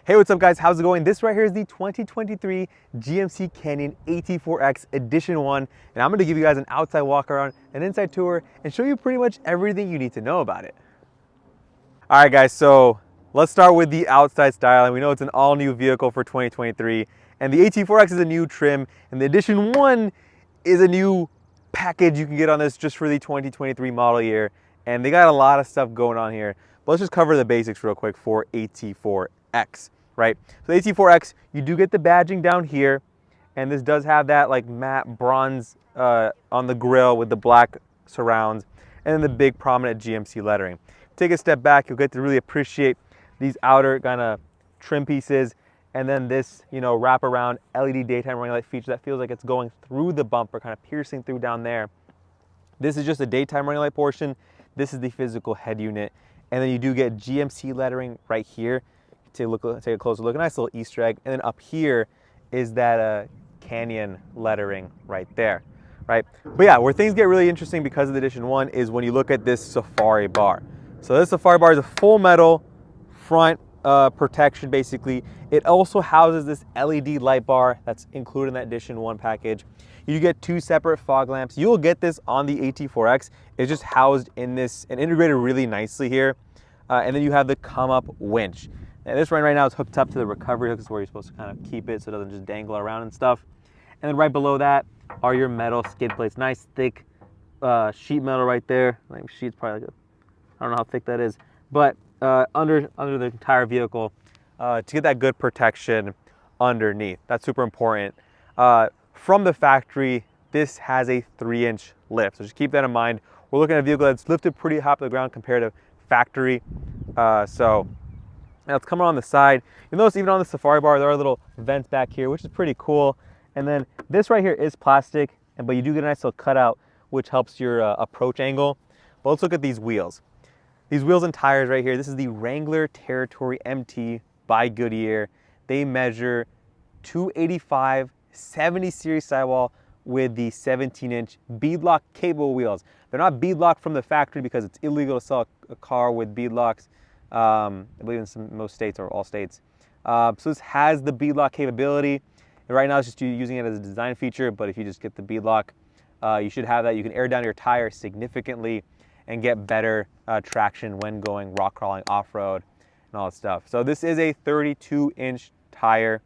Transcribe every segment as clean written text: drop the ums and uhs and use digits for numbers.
Hey, what's up guys? How's it going? This right here is the 2023 GMC Canyon AT4X Edition 1, and I'm gonna give you guys an outside walk around, an inside tour, and show you pretty much everything you need to know about it. All right guys, so let's start with the outside style, and we know it's an all new vehicle for 2023, and the AT4X is a new trim, and the Edition 1 is a new package you can get on this just for the 2023 model year, and they got a lot of stuff going on here. But let's just cover the basics real quick for AT4X. Right, so the AT4X, you do get the badging down here, and this does have that like matte bronze on the grille with the black surrounds, and then the big prominent GMC lettering. Take a step back, you'll get to really appreciate these outer kind of trim pieces, and then this, you know, wrap around LED daytime running light feature that feels like it's going through the bumper, kind of piercing through down there. This is just a daytime running light portion. This is the physical head unit, and then you do get GMC lettering right here. Take a closer look, a nice little Easter egg. And then up here is that Canyon lettering right there, right? But yeah, where things get really interesting because of the Edition 1 is when you look at this Safari bar. So this Safari bar is a full metal front protection, basically. It also houses this LED light bar that's included in that Edition 1 package. You get two separate fog lamps. You'll get this on the AT4X. It's just housed in this and integrated really nicely here. And then you have the come up winch. Now this right now is hooked up to the recovery hook. This is where you're supposed to kind of keep it so it doesn't just dangle around and stuff. And then right below that are your metal skid plates. Nice thick sheet metal right there. Like sheet's probably like I don't know how thick that is, but under the entire vehicle to get that good protection underneath. That's super important. From the factory, this has a 3-inch lift, so just keep that in mind. We're looking at a vehicle that's lifted pretty high off the ground compared to factory. Now it's coming on the side. You'll notice even on the Safari bar, there are little vents back here, which is pretty cool. And then this right here is plastic, but you do get a nice little cutout, which helps your approach angle. But let's look at these wheels. These wheels and tires right here, this is the Wrangler Territory MT by Goodyear. They measure 285 70 series sidewall with the 17-inch beadlock capable wheels. They're not beadlocked from the factory because it's illegal to sell a car with beadlocks. I believe in most states or all states. So this has the beadlock capability. And right now it's just using it as a design feature, but if you just get the beadlock, you should have that. You can air down your tire significantly and get better traction when going rock crawling, off-road, and all that stuff. So this is a 32-inch tire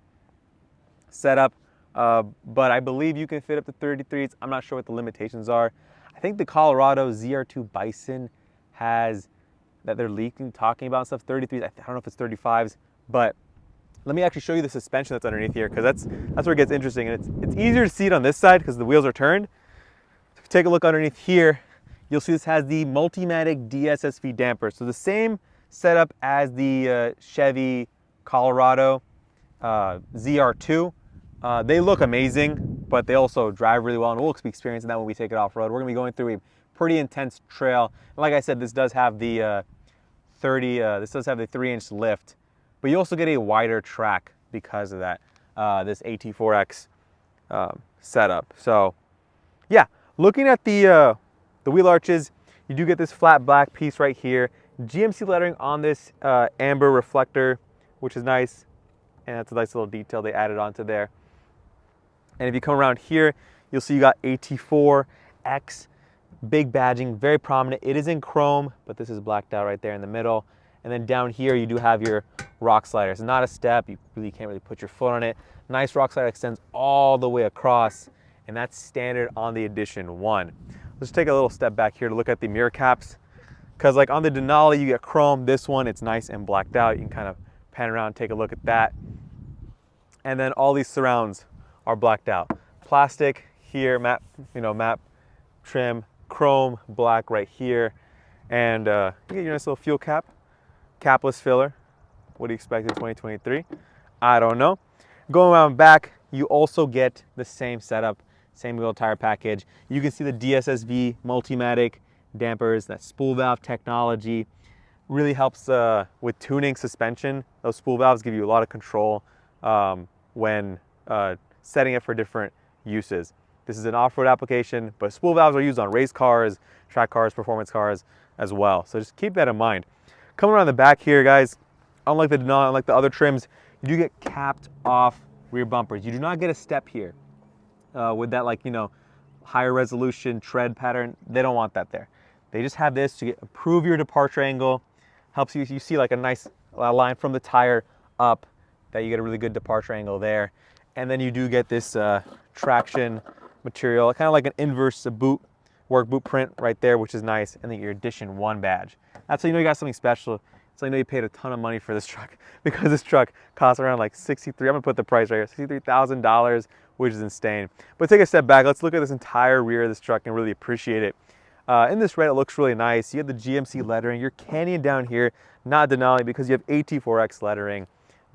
setup, but I believe you can fit up to 33s. I'm not sure what the limitations are. I think the Colorado ZR2 Bison has that they're talking about stuff, 33s. I don't know if it's 35s, but let me actually show you the suspension that's underneath here, because that's where it gets interesting, and it's easier to see it on this side because the wheels are turned. If you take a look underneath here, you'll see this has the Multimatic DSSV damper, so the same setup as the Chevy Colorado ZR2. They look amazing, but they also drive really well, and we'll be experiencing that when we take it off-road. We're gonna be going through a pretty intense trail, and like I said, this does have the 3-inch lift, but you also get a wider track because of that, this AT4X setup. So yeah, looking at the wheel arches, you do get this flat black piece right here, GMC lettering on this amber reflector, which is nice, and that's a nice little detail they added onto there. And if you come around here, you'll see you got AT4X, big badging, very prominent. It is in chrome, but this is blacked out right there in the middle. And then down here, you do have your rock slider. It's not a step. You really can't really put your foot on it. Nice rock slider, extends all the way across, and that's standard on the Edition 1. Let's take a little step back here to look at the mirror caps, because like on the Denali, you get chrome. This one, it's nice and blacked out. You can kind of pan around and take a look at that. And then all these surrounds are blacked out. Plastic here, matte trim, chrome, black right here, and you get your nice little fuel cap, capless filler. What do you expect in 2023? I don't know. Going around back, you also get the same setup, same wheel tire package. You can see the DSSV Multimatic dampers, that spool valve technology really helps with tuning suspension. Those spool valves give you a lot of control when setting it for different uses. This is an off-road application, but spool valves are used on race cars, track cars, performance cars as well. So just keep that in mind. Coming around the back here, guys, unlike the other trims, You do get capped off rear bumpers. You do not get a step here with that, like, you know, higher resolution tread pattern. They don't want that there. They just have this to improve your departure angle. Helps you see like a nice line from the tire up, that you get a really good departure angle there. And then you do get this traction material, kind of like an inverse work boot print right there, which is nice. And then your Edition 1 badge. That's how you know you got something special. So I know you paid a ton of money for this truck, because this truck costs around like I'm gonna put the price right here, $63,000, which is insane. But take a step back, let's look at this entire rear of this truck and really appreciate it. In this red, it looks really nice. You have the GMC lettering, your Canyon down here, not Denali, because you have AT4X lettering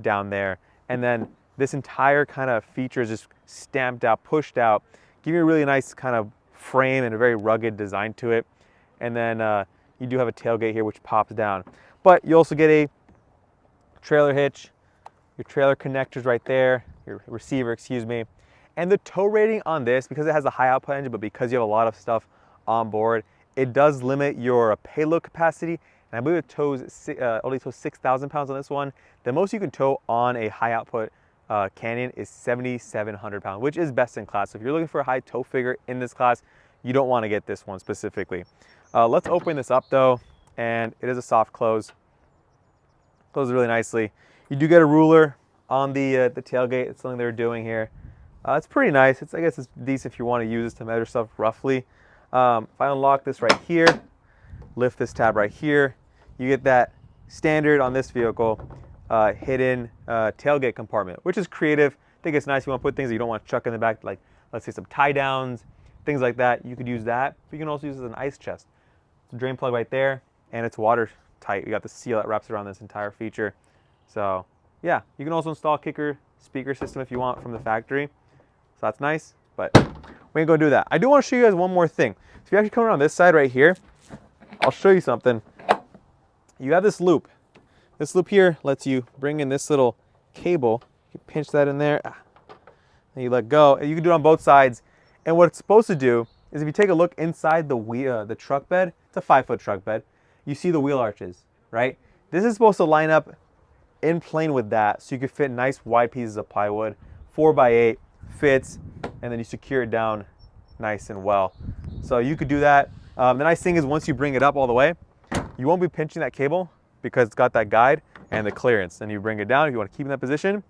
down there. And then this entire kind of feature is just stamped out, pushed out, giving you a really nice kind of frame and a very rugged design to it. And then you do have a tailgate here which pops down. But you also get a trailer hitch, your trailer connectors right there, your receiver, excuse me. And the tow rating on this, because it has a high output engine, but because you have a lot of stuff on board, it does limit your payload capacity. And I believe it only tows 6,000 pounds on this one. The most you can tow on a high output Canyon is 7,700 pounds, which is best in class. So if you're looking for a high tow figure in this class, you don't want to get this one specifically. Let's open this up though, and it is a soft close. Closes really nicely. You do get a ruler on the tailgate. It's something they're doing here. It's pretty nice. I guess it's decent if you want to use this to measure stuff roughly. If I unlock this right here, lift this tab right here, you get that standard on this vehicle hidden tailgate compartment, which is creative. I think it's nice if you want to put things that you don't want to chuck in the back, like let's say some tie downs, things like that. You could use that, but you can also use it as an ice chest. It's a drain plug right there, and it's watertight. You got the seal that wraps around this entire feature. So yeah, you can also install a kicker speaker system if you want from the factory. So that's nice, but we ain't gonna do that. I do want to show you guys one more thing. So if you actually come around this side right here, I'll show you something. You have this loop. This loop here lets you bring in this little cable. You pinch that in there, and you let go. And you can do it on both sides. And what it's supposed to do is, if you take a look inside the truck bed, it's a 5-foot truck bed. You see the wheel arches, right? This is supposed to line up in plane with that, so you can fit nice wide pieces of plywood, 4x8 fits, and then you secure it down nice and well. So you could do that. The nice thing is, once you bring it up all the way, you won't be pinching that cable because it's got that guide and the clearance. And you bring it down, if you want to keep in that position,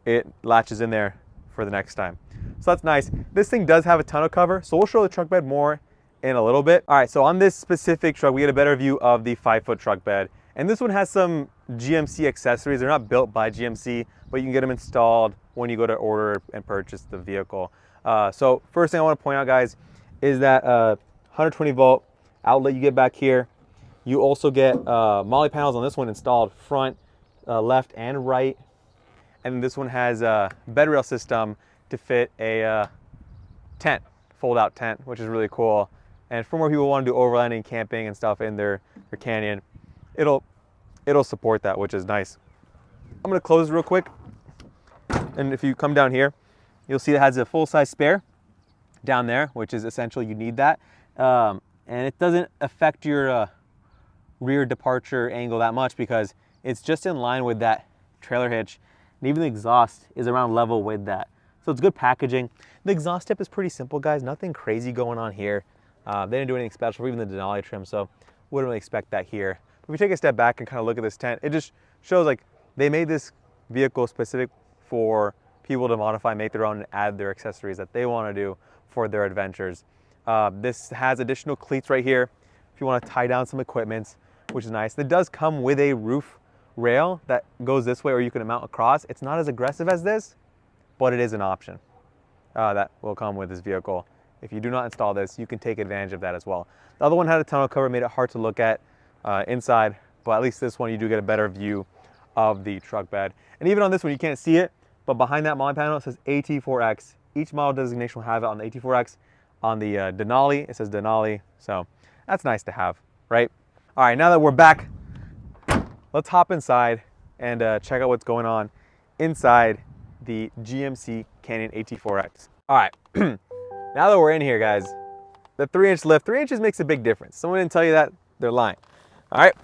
it latches in there for the next time. So that's nice. This thing does have a tonneau cover, so we'll show the truck bed more in a little bit. All right, so on this specific truck, we get a better view of the 5-foot truck bed. And this one has some GMC accessories. They're not built by GMC, but you can get them installed when you go to order and purchase the vehicle. So first thing I want to point out, guys, is that 120 volt outlet you get back here. You also get MOLLE panels on this one installed front, left, and right. And this one has a bed rail system to fit a tent, fold-out tent, which is really cool. And for more people who want to do overlanding, camping, and stuff in their Canyon, it'll support that, which is nice. I'm gonna close real quick, and if you come down here, you'll see it has a full-size spare down there, which is essential. You need that, and it doesn't affect your rear departure angle that much because it's just in line with that trailer hitch, and even the exhaust is around level with that. So it's good packaging. The exhaust tip is pretty simple, guys. Nothing crazy going on here. They didn't do anything special for even the Denali trim, so wouldn't really expect that here. But if we take a step back and kind of look at this tent, it just shows like they made this vehicle specific for people to modify, make their own, and add their accessories that they want to do for their adventures. This has additional cleats right here if you want to tie down some equipment, which is nice. It does come with a roof rail that goes this way, or you can mount across. It's not as aggressive as this, but it is an option that will come with this vehicle. If you do not install this, you can take advantage of that as well. The other one had a tonneau cover, made it hard to look at inside, but at least this one you do get a better view of the truck bed. And even on this one, you can't see it, but behind that MOLLE panel, it says AT4X. Each model designation will have it on the AT4X. On the Denali, it says Denali, so that's nice to have, right? All right, now that we're back, let's hop inside and check out what's going on inside the GMC Canyon AT4X. All right, now that we're in here, guys, the 3-inch lift, 3 inches makes a big difference. Someone didn't tell you that, they're lying. All right,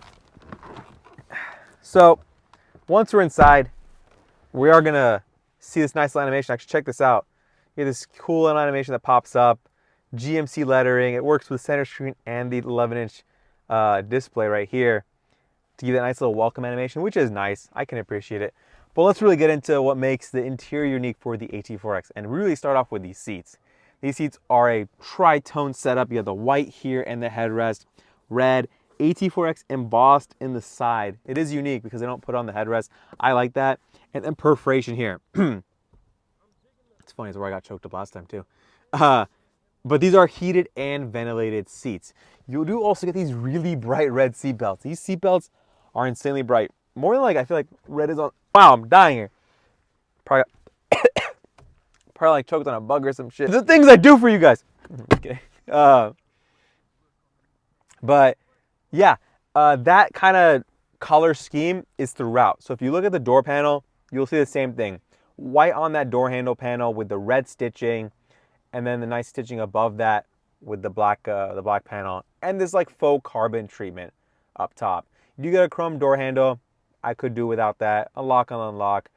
so once we're inside, we are gonna see this nice little animation. Actually, check this out. You have this cool little animation that pops up. GMC lettering. It works with center screen and the 11-inch display right here to give that nice little welcome animation, which is nice. I can appreciate it. But let's really get into what makes the interior unique for the AT4X and really start off with these seats. These seats are a tri-tone setup. You have the white here and the headrest, red, AT4X embossed in the side. It is unique because they don't put on the headrest. I like that. And then perforation here. It's funny, it's where I got choked up last time too. But these are heated and ventilated seats. You do also get these really bright red seat belts. These seat belts are insanely bright. More than like, I feel like red is on, wow, I'm dying here. Probably like choked on a bug or some shit. The things I do for you guys. Okay. But yeah, that kind of color scheme is throughout. So if you look at the door panel, you'll see the same thing. White on that door handle panel with the red stitching, and then the nice stitching above that with the black panel, and this like faux carbon treatment up top. You get a chrome door handle. I could do without that. Unlock and unlock.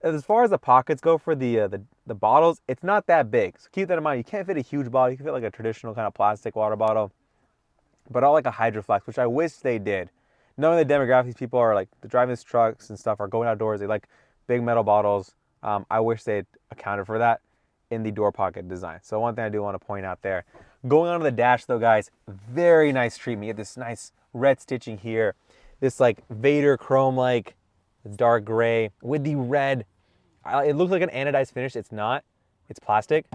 As far as the pockets go for the bottles, it's not that big. So keep that in mind. You can't fit a huge bottle. You can fit like a traditional kind of plastic water bottle, but all like a Hydroflex, which I wish they did. Knowing the demographics, people are like driving these trucks and stuff, are going outdoors. They like big metal bottles. I wish they'd accounted for that in the door pocket design. So one thing I do want to point out there. Going onto the dash though, guys, very nice treatment. You have this nice red stitching here. This like Vader chrome like dark gray with the red. It looks like an anodized finish. It's not. It's plastic,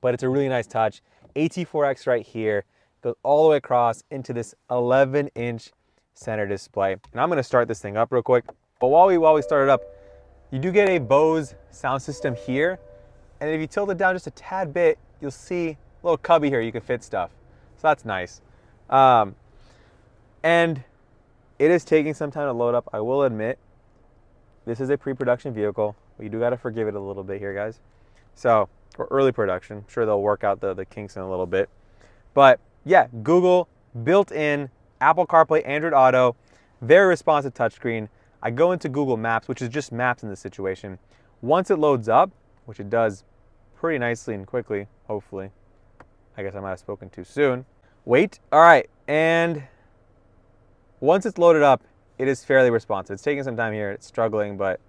but it's a really nice touch. AT4X right here goes all the way across into this 11-inch center display. And I'm going to start this thing up real quick. But while we start it up, you do get a Bose sound system here. And if you tilt it down just a tad bit, you'll see a little cubby here. You can fit stuff. So that's nice. And it is taking some time to load up. I will admit, this is a pre-production vehicle. We do got to forgive it a little bit here, guys. So, or early production. I'm sure they'll work out the kinks in a little bit. But yeah, Google, built-in, Apple CarPlay, Android Auto, very responsive touchscreen. I go into Google Maps, which is just maps in this situation. Once it loads up, which it does pretty nicely and quickly, hopefully. I guess I might have spoken too soon. Wait, all right, and once it's loaded up, it is fairly responsive. It's taking some time here, it's struggling, but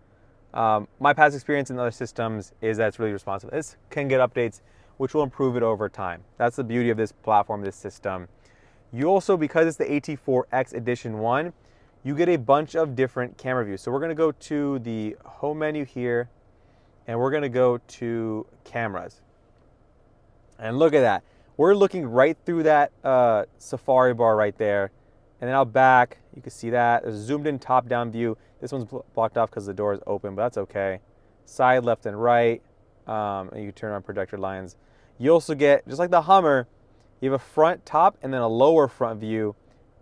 my past experience in other systems is that it's really responsive. This can get updates, which will improve it over time. That's the beauty of this platform, this system. You also, because it's the AT4X Edition 1, you get a bunch of different camera views. So we're gonna go to the home menu here, and we're gonna go to cameras. And look at that. We're looking right through that Safari bar right there. And then out back, you can see that. There's a zoomed in top-down view. This one's blocked off because the door is open, but that's okay. Side, left, and right. And you can turn on projector lines. You also get, just like the Hummer, you have a front top and then a lower front view,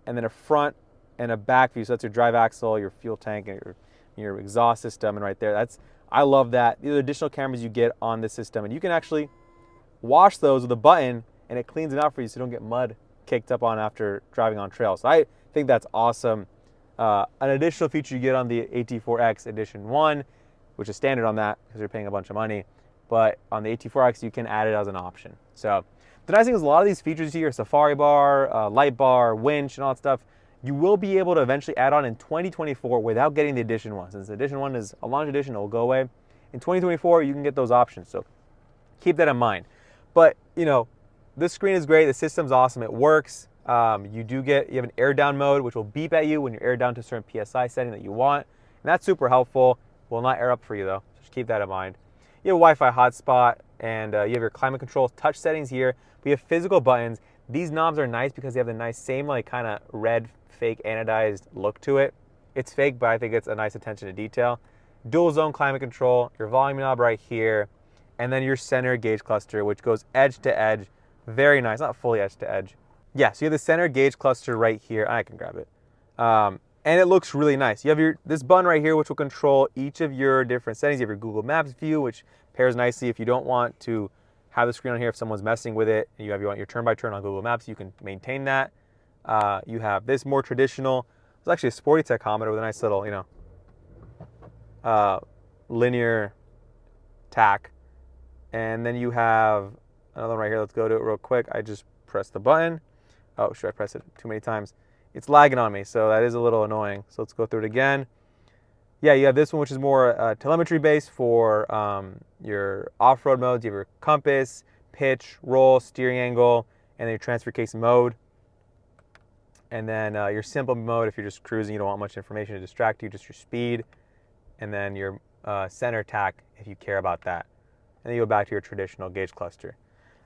and then a front and a back view. So that's your drive axle, your fuel tank, and your exhaust system, and right there. I love that. These are additional cameras you get on this system, and you can actually wash those with a button, and it cleans them out for you so you don't get mud kicked up on after driving on trails. So I think that's awesome. An additional feature you get on the AT4X Edition 1, which is standard on that because you're paying a bunch of money, but on the AT4X you can add it as an option. So the nice thing is a lot of these features here, Safari bar, light bar, winch, and all that stuff, you will be able to eventually add on in 2024 without getting the Edition 1. Since the Edition 1 is a launch edition, it will go away. In 2024, you can get those options, so keep that in mind. But, you know, this screen is great. The system's awesome. It works. You have an air down mode, which will beep at you when you're air down to a certain PSI setting that you want. And that's super helpful. Will not air up for you, though. So just keep that in mind. You have a Wi-Fi hotspot, and you have your climate control touch settings here. We have physical buttons. These knobs are nice because they have the nice same like kind of red fake anodized look to it. It's fake, but I think it's a nice attention to detail. Dual zone climate control, your volume knob right here, and then your center gauge cluster, which goes edge to edge. Very nice, not fully edge to edge. Yeah, so you have the center gauge cluster right here. I can grab it. And it looks really nice. You have this button right here, which will control each of your different settings. You have your Google Maps view, which pairs nicely. If you don't want to have the screen on here, if someone's messing with it, and you want your turn-by-turn on Google Maps, you can maintain that. You have this more traditional, it's actually a sporty tachometer with a nice little, linear tack. And then you have another one right here. Let's go to it real quick. I just pressed the button. Oh, should I press it too many times? It's lagging on me, so that is a little annoying. So let's go through it again. Yeah, you have this one, which is more telemetry based for your off-road modes. You have your compass, pitch, roll, steering angle, and then your transfer case mode. And then your simple mode, if you're just cruising, you don't want much information to distract you, just your speed. And then your center tack, if you care about that. And then you go back to your traditional gauge cluster.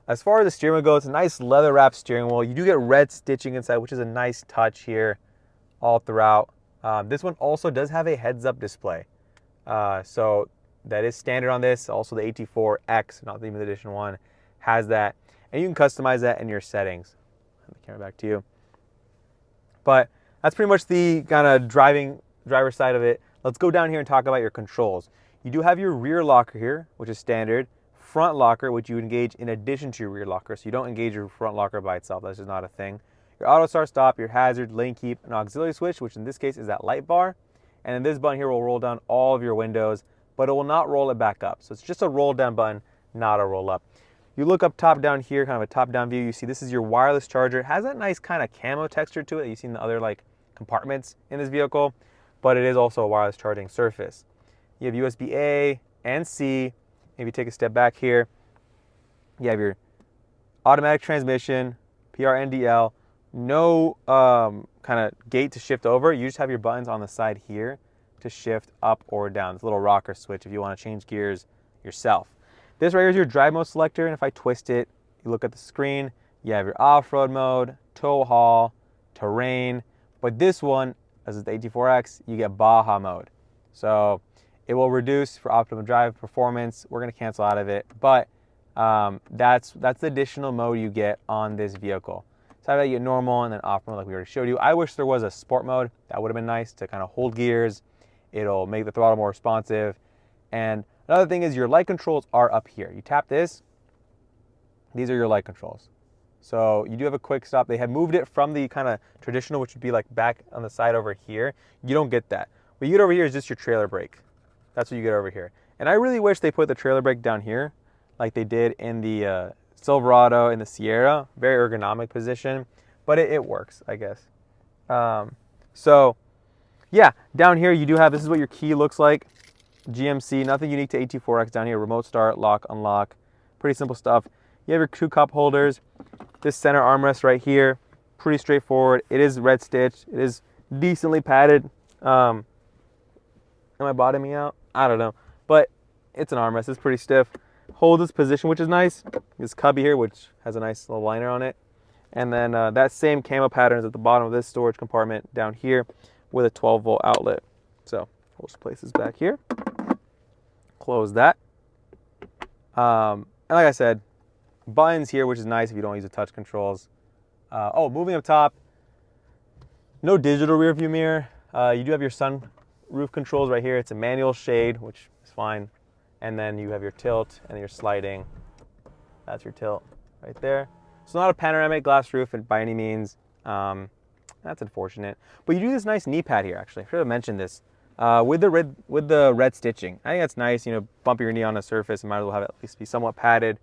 As far as the steering wheel goes, it's a nice leather wrapped steering wheel. You do get red stitching inside, which is a nice touch here all throughout. This one also does have a heads-up display. So that is standard on this. Also the AT4X, not the limited edition one, has that. And you can customize that in your settings. Hand the camera back to you. But that's pretty much the kind of driver side of it. Let's go down here and talk about your controls. You do have your rear locker here, which is standard. Front locker, which you engage in addition to your rear locker. So you don't engage your front locker by itself. That's just not a thing. Your auto start stop, your hazard, lane keep, an auxiliary switch, which in this case is that light bar. And then this button here will roll down all of your windows, but it will not roll it back up. So it's just a roll down button, not a roll up. You look up top down here, kind of a top down view, you see this is your wireless charger. It has that nice kind of camo texture to it that you see in the other like compartments in this vehicle, but it is also a wireless charging surface. You have USB A and C. Maybe take a step back here. You have your automatic transmission, PRNDL, no kind of gate to shift over. You just have your buttons on the side here to shift up or down. This little rocker switch if you want to change gears yourself. This right here is your drive mode selector, and if I twist it, you look at the screen, you have your off-road mode, tow haul, terrain, but this one, as is the AT4X, you get Baja mode. So it will reduce for optimum drive performance. We're gonna cancel out of it, but that's the additional mode you get on this vehicle. So I get normal and then off mode like we already showed you. I wish there was a sport mode. That would have been nice to kind of hold gears. It'll make the throttle more responsive. And another thing is your light controls are up here. You tap this, these are your light controls. So you do have a quick stop. They have moved it from the kind of traditional, which would be like back on the side over here. You don't get that. What you get over here is just your trailer brake. That's what you get over here. And I really wish they put the trailer brake down here like they did in the Silverado and the Sierra. Very ergonomic position, but it works, I guess. So yeah, down here you do have, this is what your key looks like. GMC, nothing unique to AT4X down here. Remote start, lock, unlock, pretty simple stuff. You have your two cup holders. This center armrest right here, pretty straightforward. It is red stitched. It is decently padded. Am I bottoming out? I don't know, but it's an armrest. It's pretty stiff. Hold this position, which is nice. This cubby here, which has a nice little liner on it. And then that same camo pattern is at the bottom of this storage compartment down here with a 12-volt outlet. So we'll just place this back here. Close that. And like I said, buttons here, which is nice if you don't use the touch controls. Oh, moving up top, no digital rear view mirror. You do have your sunroof controls right here. It's a manual shade, which is fine. And then you have your tilt and your sliding. That's your tilt right there. It's not a panoramic glass roof by any means. That's unfortunate. But you do this nice knee pad here, actually. I should have mentioned this. With the red stitching. I think that's nice, you know, bumping your knee on a surface, you might as well have it at least be somewhat padded.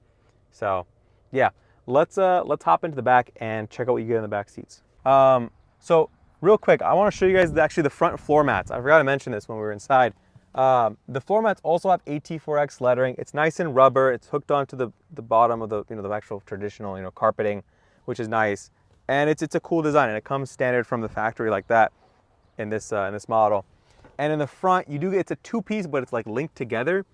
So yeah, let's hop into the back and check out what you get in the back seats. So real quick, I want to show you guys actually the front floor mats. I forgot to mention this when we were inside. The floor mats also have AT4X lettering. It's nice and rubber. It's hooked onto the bottom of the, you know, the actual traditional, you know, carpeting, which is nice. And it's a cool design, and it comes standard from the factory like that in this model. And in the front, you do get, it's a two-piece, but it's like linked together.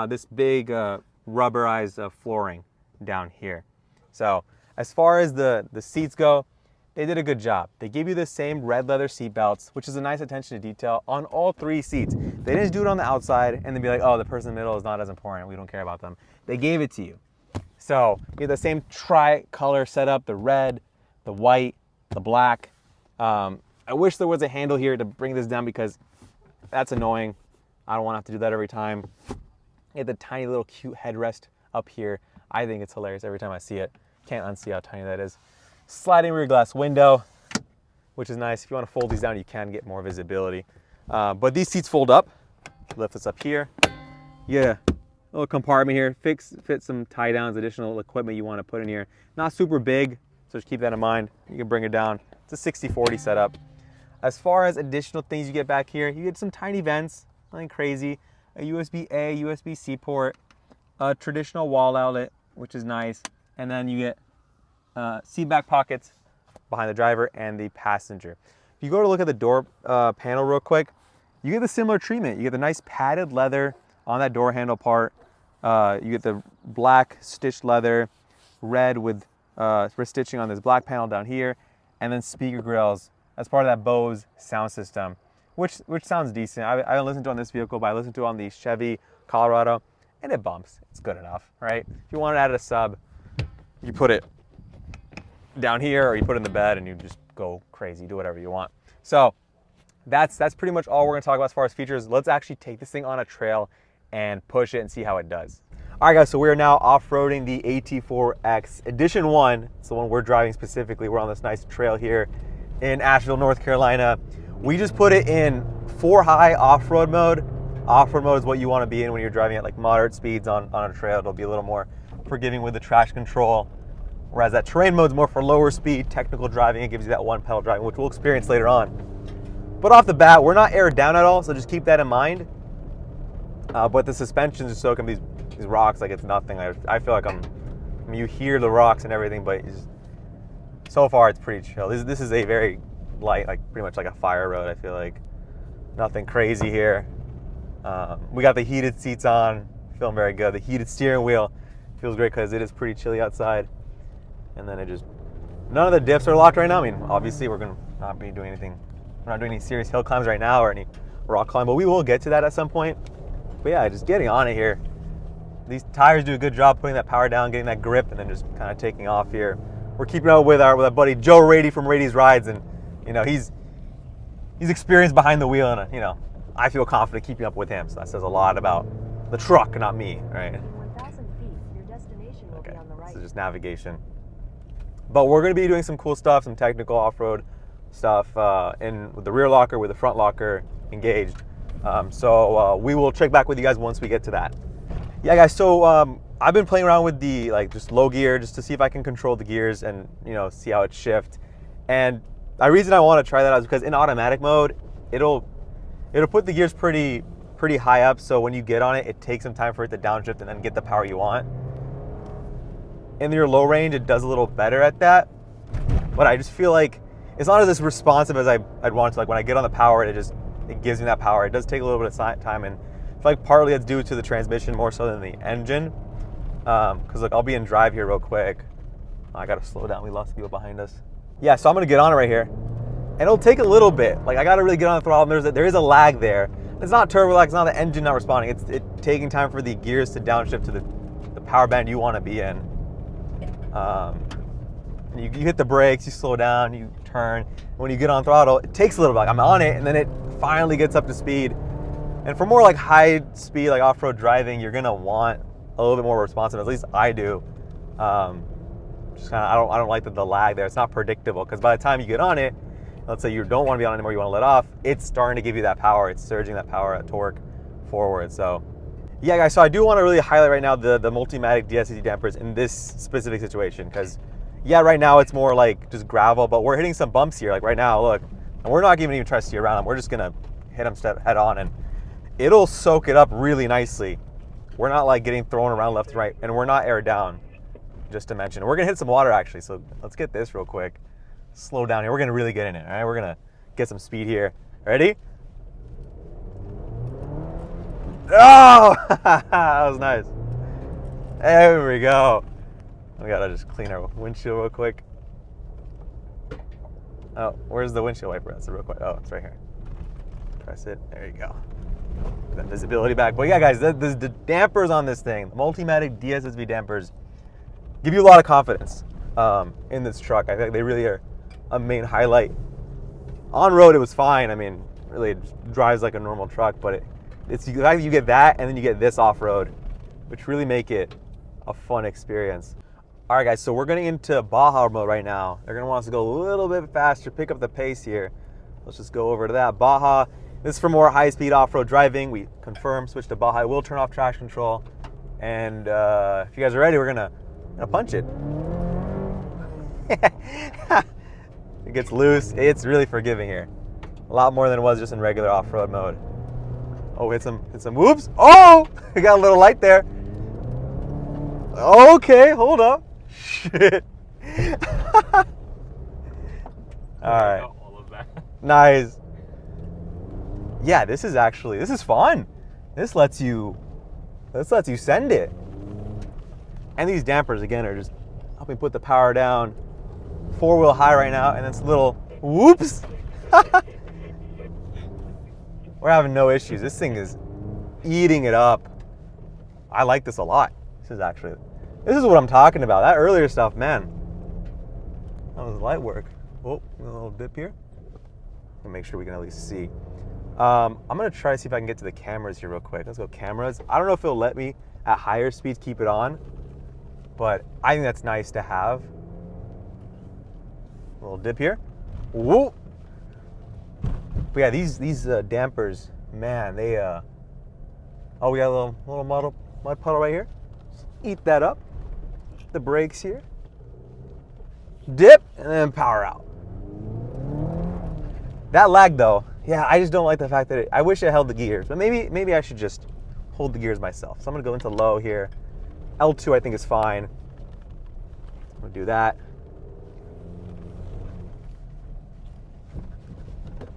This big rubberized flooring down here. So as far as the seats go, they did a good job. They gave you the same red leather seat belts, which is a nice attention to detail on all three seats. They didn't just do it on the outside and then be like, oh, the person in the middle is not as important, we don't care about them. They gave it to you. So you have the same tri-color setup, the red, the white, the black. I wish there was a handle here to bring this down because that's annoying. I don't want to have to do that every time. You have the tiny little cute headrest up here. I think it's hilarious every time I see it. Can't unsee how tiny that is. Sliding rear glass window, which is nice. If you want to fold these down, you can get more visibility. But these seats fold up. Lift this up here. Yeah, little compartment here. Fit some tie downs, additional equipment you want to put in here. Not super big, so just keep that in mind. You can bring it down. It's a 60/40 setup. As far as additional things you get back here, you get some tiny vents, nothing crazy. A USB-A, USB-C port, a traditional wall outlet, which is nice, and then you get seat back pockets behind the driver and the passenger. If you go to look at the door panel real quick, you get the similar treatment. You get the nice padded leather on that door handle part. You get the black stitched leather, red with stitching on this black panel down here, and then speaker grills as part of that Bose sound system, which sounds decent. I haven't listened to it on this vehicle, but I listened to it on the Chevy Colorado, and it bumps. It's good enough, right? If you want to add a sub, you put it down here, or you put it in the bed, and you just go crazy, do whatever you want. So that's pretty much all we're gonna talk about as far as features. Let's actually take this thing on a trail and push it and see how it does. All right, guys, so we are now off-roading the AT4X Edition 1. It's the one we're driving specifically. We're on this nice trail here in Asheville, North Carolina. We just put it in 4-high off-road mode. Off-road mode is what you want to be in when you're driving at like moderate speeds on a trail. It'll be a little more forgiving with the traction control. Whereas that terrain mode is more for lower speed, technical driving. It gives you that one pedal driving, which we'll experience later on. But off the bat, we're not aired down at all, so just keep that in mind. But the suspension is soaking these rocks like it's nothing. I feel like I mean, you hear the rocks and everything, but so far it's pretty chill. This is a very light, like pretty much like a fire road. I feel like nothing crazy here. We got the heated seats on, feeling very good. The heated steering wheel feels great because it is pretty chilly outside. And then none of the diffs are locked right now. I mean, obviously we're gonna not be doing anything. We're not doing any serious hill climbs right now or any rock climb, but we will get to that at some point. But yeah, just getting on it here. These tires do a good job putting that power down, getting that grip, and then just kind of taking off here. We're keeping up with our buddy Joe Rady from Rady's Rides, and you know he's experienced behind the wheel, and you know I feel confident keeping up with him. So that says a lot about the truck, not me, right? 1,000 feet, your destination will be on the right. This is just navigation. But we're going to be doing some cool stuff, some technical off-road stuff with the rear locker, with the front locker engaged. So we will check back with you guys once we get to that. Yeah, guys. So I've been playing around with the just low gear just to see if I can control the gears and see how it shifts. And the reason I want to try that out is because in automatic mode, it'll put the gears pretty high up. So when you get on it, it takes some time for it to downshift and then get the power you want. In your low range, it does a little better at that, but I just feel like it's not as responsive as I'd want it to. Like when I get on the power, it gives me that power. It does take a little bit of time, and I feel like partly it's due to the transmission more so than the engine. Because look, I'll be in drive here real quick. I gotta slow down. We lost people behind us. Yeah, so I'm gonna get on it right here, and it'll take a little bit. Like I gotta really get on the throttle. There is a lag there. It's not turbo lag. It's not the engine not responding. It's taking time for the gears to downshift to the power band you want to be in. You hit the brakes, you slow down, you turn. When you get on throttle, it takes a little bit. I'm on it, and then it finally gets up to speed. And for more like high speed, like off-road driving, you're gonna want a little bit more responsive. At least I do. Just kind of, I don't like the lag there. It's not predictable because by the time you get on it, let's say you don't want to be on it anymore, you want to let off. It's starting to give you that power. It's surging that power at torque forward. So. Yeah, guys, so I do want to really highlight right now the Multimatic DSCC dampers in this specific situation because, yeah, right now it's more like just gravel, but we're hitting some bumps here. Like right now, look, and we're not even trying to steer around them. We're just going to hit them head on, and it'll soak it up really nicely. We're not like getting thrown around left and right, and we're not aired down, just to mention. We're going to hit some water, actually, so let's get this real quick. Slow down here. We're going to really get in it, all right? We're going to get some speed here. Ready? Oh, that was nice. There we go. We gotta just clean our windshield real quick. Oh, where's the windshield wiper? That's real quick. Oh, it's right here. Press it. There you go. Get that visibility back. But yeah, guys, the dampers on this thing, the Multimatic DSSV dampers, give you a lot of confidence in this truck. I think they really are a main highlight. On road, it was fine. I mean, really, it drives like a normal truck, but it's the fact that you get that and then you get this off-road, which really make it a fun experience. All right, guys, so we're getting into Baja mode right now. They're gonna want us to go a little bit faster, pick up the pace here. Let's just go over to that. Baja, This is for more high-speed off-road driving. We confirm, switch to Baja. We'll turn off traction control. And if you guys are ready, we're gonna punch it. It gets loose. It's really forgiving here. A lot more than it was just in regular off-road mode. Oh, hit some whoops. Oh, we got a little light there. Okay, hold up. Shit. All right. All of that. Nice. Yeah, this is fun. This lets you send it. And these dampers again are just helping put the power down. 4-wheel high right now, and it's little whoops. We're having no issues. This thing is eating it up. I like this a lot. This is what I'm talking about. That earlier stuff, man. That was light work. Oh, a little dip here. I'll make sure we can at least see. I'm gonna try to see if I can get to the cameras here real quick. Let's go cameras. I don't know if it'll let me at higher speeds keep it on, but I think that's nice to have. A little dip here. Whoa. But yeah, these dampers, man, they oh, we got a little mud puddle right here. Just eat that up. The brakes here. Dip and then power out. That lag though, yeah, I just don't like the fact that I wish it held the gears, but maybe I should just hold the gears myself. So I'm gonna go into low here. L2 I think is fine. I'm gonna do that.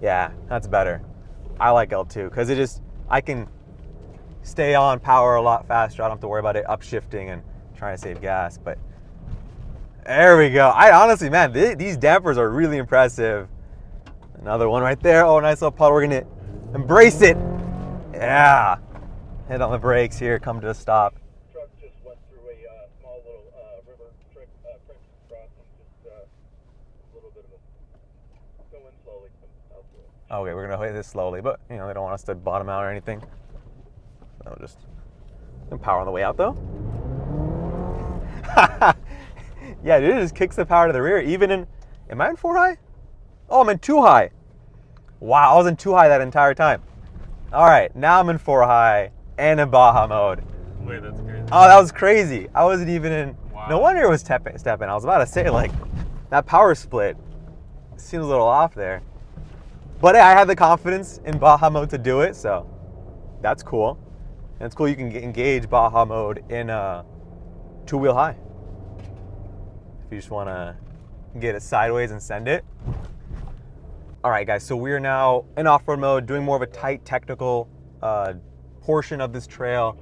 Yeah, that's better. I like L2 because I can stay on power a lot faster. I don't have to worry about it upshifting and trying to save gas, but there we go. I honestly, man, these dampers are really impressive. Another one right there. Oh, nice little puddle. We're gonna embrace it. Yeah. Hit on the brakes here, come to a stop. Truck just went through a small little river creek crossing, just a little bit of a going slowly. Okay, we're gonna hit this slowly, but you know they don't want us to bottom out or anything. So just power on the way out though. Yeah, dude, it just kicks the power to the rear. Even in, am I in 4 high? Oh, I'm in 2 high. Wow, I was in 2 high that entire time. All right, now I'm in 4 high and in Baja mode. Wait, that's crazy. Oh, that was crazy. I wasn't even in. Wow. No wonder it was stepping. I was about to say, like, that power split seems a little off there. But hey, I had the confidence in Baja mode to do it, so that's cool. And it's cool you can engage Baja mode in 2-wheel high. If you just want to get it sideways and send it. All right, guys, so we are now in off-road mode, doing more of a tight technical portion of this trail.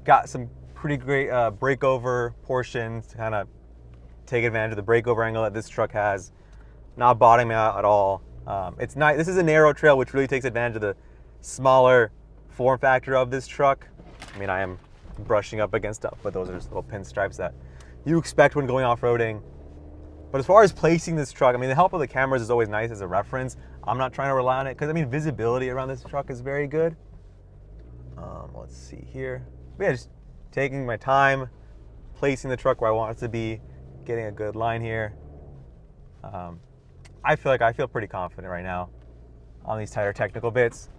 Got some pretty great breakover portions to kind of take advantage of the breakover angle that this truck has. Not bottoming out at all. It's nice. This is a narrow trail, which really takes advantage of the smaller form factor of this truck. I mean, I am brushing up against stuff, but those are just little pinstripes that you expect when going off-roading. But as far as placing this truck, I mean, the help of the cameras is always nice as a reference. I'm not trying to rely on it because, I mean, visibility around this truck is very good. Let's see here. But yeah, just taking my time, placing the truck where I want it to be, getting a good line here. I feel pretty confident right now on these tighter technical bits.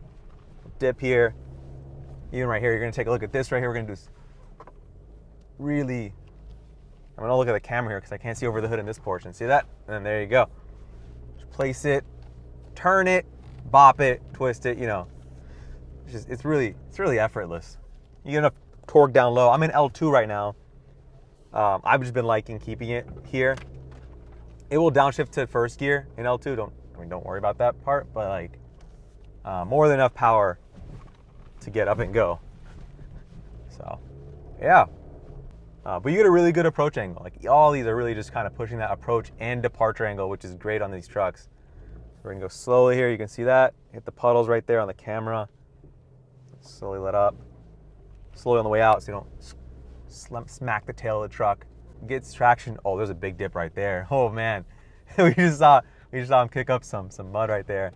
Dip here. Even right here, you're gonna take a look at this right here. We're gonna do this really, I'm gonna look at the camera here because I can't see over the hood in this portion. See that? And then there you go. Just place it, turn it, bop it, twist it, you know. It's really effortless. You get enough torque down low. I'm in L2 right now. I've just been liking keeping it here. It will downshift to first gear in L2. Don't worry about that part, but like more than enough power to get up and go. So yeah. But you get a really good approach angle. Like all these are really just kind of pushing that approach and departure angle, which is great on these trucks. We're gonna go slowly here. You can see that. Hit the puddles right there on the camera. Slowly let up. Slowly on the way out so you don't smack the tail of the truck. Gets traction. Oh, there's a big dip right there. Oh man. we just saw him kick up some mud right there.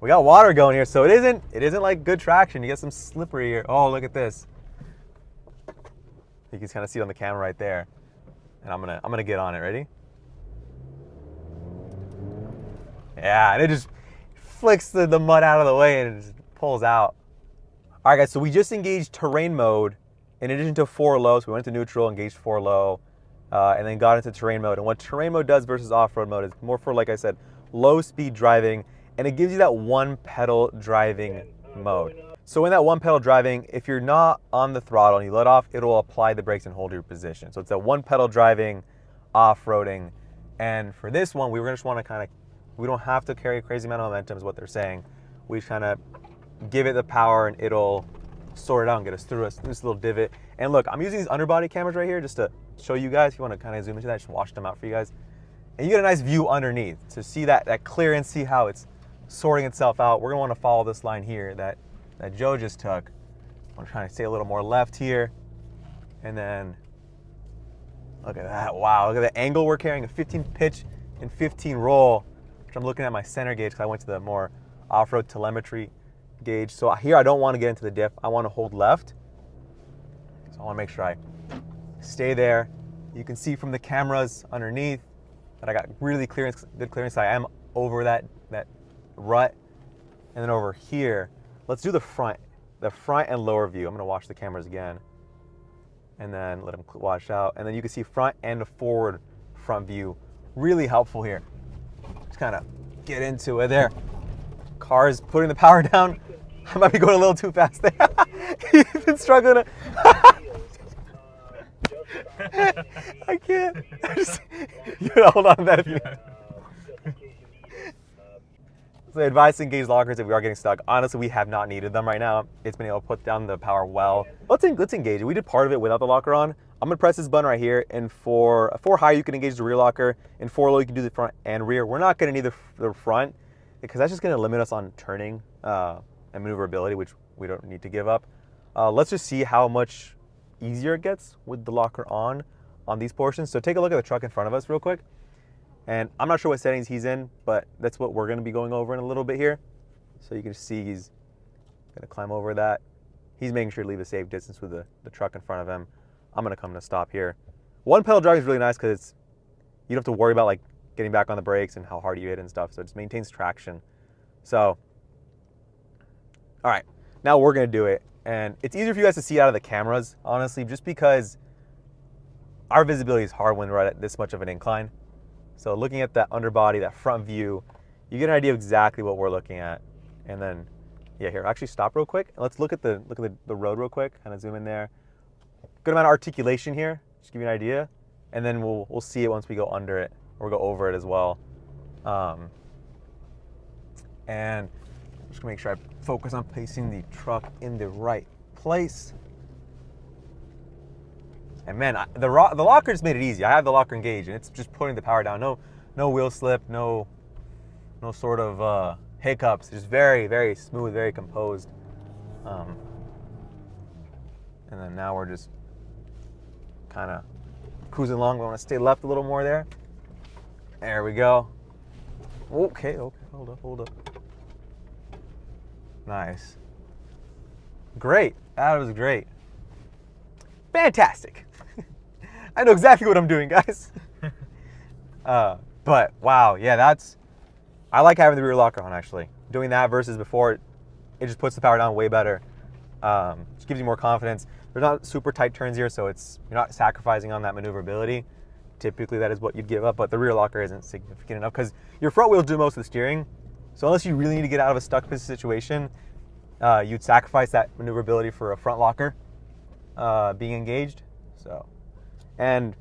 We got water going here, so it isn't like good traction. You get some slippery here. Oh, look at this. You can kind of see it on the camera right there. And I'm gonna get on it. Ready? Yeah, and it just flicks the mud out of the way and it just pulls out. All right, guys, so we just engaged terrain mode in addition to 4 low. So we went to neutral, engaged 4 low, and then got into terrain mode. And what terrain mode does versus off-road mode is more for, like I said, low speed driving, and it gives you that one pedal driving mode. So in that one pedal driving, if you're not on the throttle and you let off, it'll apply the brakes and hold your position. So it's a one pedal driving, off-roading. And for this one, we were just want to kind of, we don't have to carry a crazy amount of momentum is what they're saying. We just kind of give it the power and it'll sort it out and get us through this little divot. And look, I'm using these underbody cameras right here just to show you guys. If you want to kind of zoom into that, just wash them out for you guys. And you get a nice view underneath to see that clearance, see how it's sorting itself out. We're gonna want to follow this line here that Joe just took. I'm trying to stay a little more left here. And then, look at that, wow, look at the angle we're carrying, a 15 pitch and 15 roll, which I'm looking at my center gauge because I went to the more off-road telemetry gauge. So here I don't want to get into the diff, I want to hold left. So I want to make sure I stay there. You can see from the cameras underneath that I got really good clearance. I am over that rut. And then over here, let's do the front and lower view. I'm gonna watch the cameras again and then let them wash out. And then you can see front and forward front view. Really helpful here. Just kind of get into it there. Car's putting the power down. I might be going a little too fast there. He's been struggling to... I can't. You gotta hold on to that if you need. So advice to engage lockers if we are getting stuck. Honestly, we have not needed them right now. It's been able to put down the power well. Let's engage it. We did part of it without the locker on. I'm gonna press this button right here, and for 4 high you can engage the rear locker, and 4 low you can do the front and rear. We're not gonna need the front because that's just gonna limit us on turning and maneuverability, which we don't need to give up. Let's just see how much easier it gets with the locker on these portions. So take a look at the truck in front of us real quick. And I'm not sure what settings he's in, but that's what we're gonna be going over in a little bit here. So you can see he's gonna climb over that. He's making sure to leave a safe distance with the truck in front of him. I'm gonna come to stop here. One pedal driving is really nice because you don't have to worry about like getting back on the brakes and how hard you hit and stuff. So it just maintains traction. So, all right, now we're gonna do it. And it's easier for you guys to see out of the cameras, honestly, just because our visibility is hard when we're at this much of an incline. So looking at that underbody, that front view, you get an idea of exactly what we're looking at. And then, yeah, here, actually stop real quick. And let's look at the road real quick, kind of zoom in there. Good amount of articulation here, just give you an idea. And then we'll see it once we go under it, or go over it as well. And I'm just gonna make sure I focus on placing the truck in the right place. And man, the locker just made it easy. I have the locker engaged, and it's just putting the power down. No wheel slip, no sort of hiccups. Just very, very smooth, very composed. And then now we're just kind of cruising along. We want to stay left a little more there. There we go. Okay, hold up. Nice. Great, that was great. Fantastic. I know exactly what I'm doing, guys. But wow, yeah, I like having the rear locker on actually. Doing that versus before, it just puts the power down way better. Just gives you more confidence. There's not super tight turns here, so you're not sacrificing on that maneuverability. Typically that is what you'd give up, but the rear locker isn't significant enough because your front wheel do most of the steering. So unless you really need to get out of a stuck situation, you'd sacrifice that maneuverability for a front locker being engaged. So, and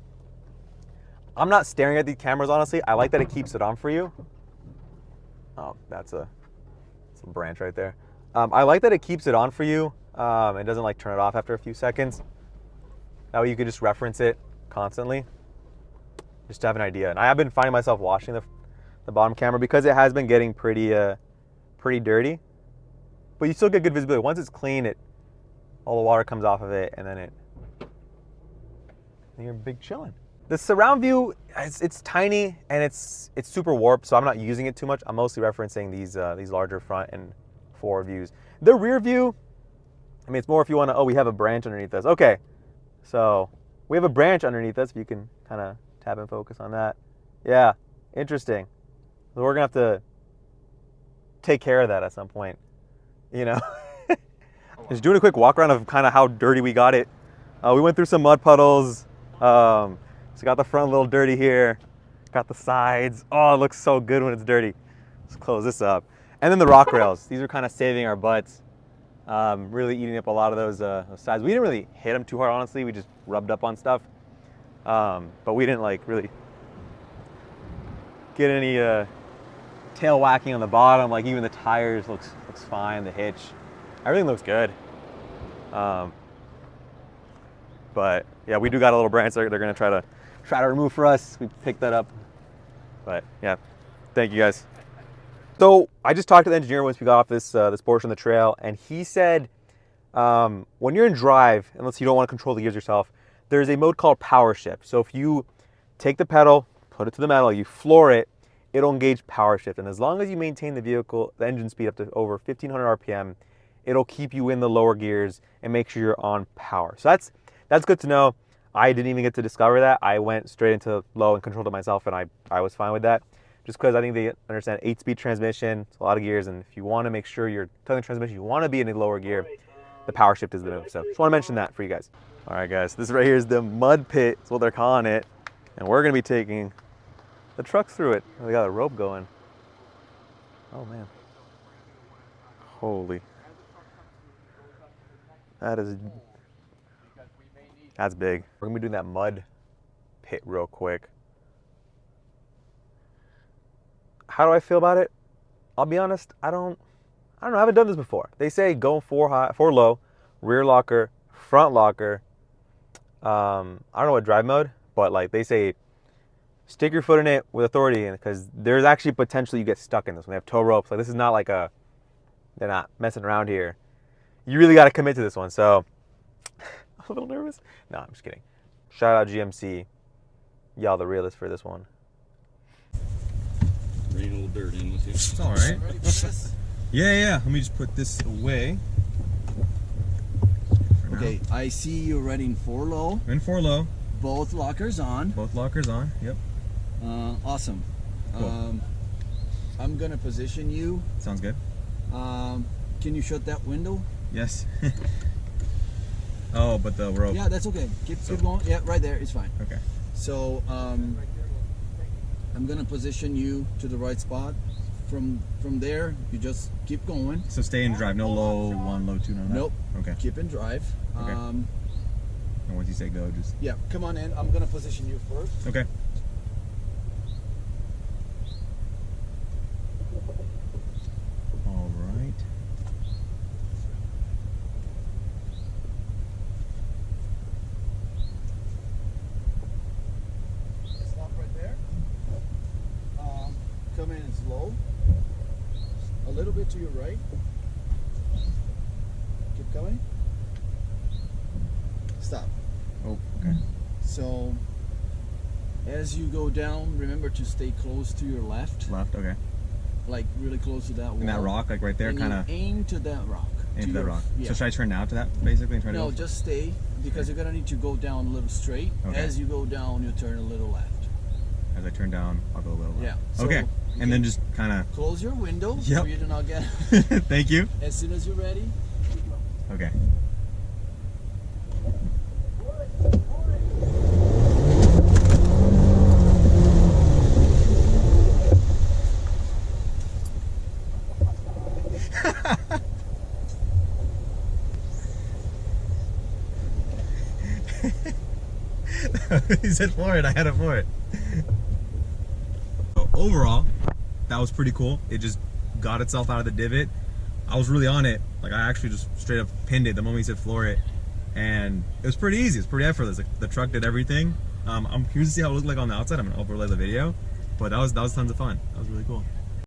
I'm not staring at the cameras, honestly. I like that it keeps it on for you. Oh, that's a branch right there. I like that it keeps it on for you. It doesn't like turn it off after a few seconds. That way you could just reference it constantly, just to have an idea. And I have been finding myself washing the bottom camera because it has been getting pretty dirty. But you still get good visibility. Once it's clean, all the water comes off of it, and then you're big chillin'. The surround view, it's tiny and it's super warped, so I'm not using it too much. I'm mostly referencing these larger front and forward views. The rear view, I mean, it's more if you want to, we have a branch underneath us. Okay, so we have a branch underneath us. If you can kind of tap and focus on that. Yeah, interesting. So we're gonna have to take care of that at some point, you know. Just doing a quick walk around of kind of how dirty we got it. We went through some mud puddles. So got the front a little dirty here. Got the sides. Oh, it looks so good when it's dirty. Let's close this up. And then the rock rails. These are kind of saving our butts. Really eating up a lot of those sides. We didn't really hit them too hard, honestly. We just rubbed up on stuff. But we didn't like really get any tail whacking on the bottom. Like even the tires looks fine. The hitch, everything looks good. But yeah, we do got a little branch they're gonna try to remove for us. We picked that up. But yeah, thank you guys. So I just talked to the engineer once we got off this portion of the trail, and he said when you're in drive, unless you don't want to control the gears yourself, there's a mode called power shift. So if you take the pedal, put it to the metal, you floor it, it'll engage power shift. And as long as you maintain the engine speed up to over 1500 RPM, it'll keep you in the lower gears and make sure you're on power. So that's good to know. I didn't even get to discover that. I went straight into low and controlled it myself, and I was fine with that. Just because I think they understand 8-speed transmission, it's a lot of gears, and if you want to make sure you're telling the transmission you want to be in a lower gear, the power shift is the move. So just want to mention that for you guys. All right, guys, this right here is the mud pit. That's what they're calling it. And we're going to be taking the truck through it. They got a rope going. Oh, man. Holy. That's big. We're going to be doing that mud pit real quick. How do I feel about it? I'll be honest, I don't know, I haven't done this before. They say go 4 low, rear locker, front locker. I don't know what drive mode, but like they say stick your foot in it with authority, because there's actually potentially you get stuck in this when they have tow ropes. Like this is not like they're not messing around here. You really got to commit to this one. So I'm a little nervous. No, I'm just kidding. Shout out GMC. Y'all the realest for this one. Rain a little dirt in with you. It's all right. Ready for this? Yeah. Let me just put this away. Okay, I see you're ready in 4 low. In 4 low. Both lockers on. Both lockers on. Yep. Awesome. Cool. I'm gonna position you. Sounds good. Can you shut that window? Yes. Oh, but the rope. Yeah, that's okay. Keep going. Yeah, right there. It's fine. Okay. So I'm gonna position you to the right spot. From there, you just keep going. So stay in drive. No low 1, low 2, no. Nope. Okay. Keep in drive. Okay. And once you say go, just. Yeah. Come on in. I'm gonna position you first. Okay. All right. Stop right there. Come in slow. A little bit to your right. Keep going. Stop. Oh, okay. So as you go down, remember to stay close to your left. Left, okay. Like really close to that wall. And that rock, like right there, And kind of. you aim to that rock. Aim to that rock. Yeah. So should I turn now to that, basically? And try to No, go? just stay, because you're gonna need to go down a little straight. Okay. As you go down, you turn a little left. As I turn down, I'll go a little left. Yeah. So Okay. you And then just kind of. close your window Yep. so you do not get. Thank you. As soon as you're ready. Okay. He said for it, I had it for it. So overall, that was pretty cool. It just got itself out of the divot. I was really on it. Like I actually just straight up pinned it the moment he said floor it. And it was pretty easy, it's pretty effortless. Like, the truck did everything. I'm curious to see how it looked like on the outside. I'm gonna overlay the video. But that was tons of fun. That was really cool.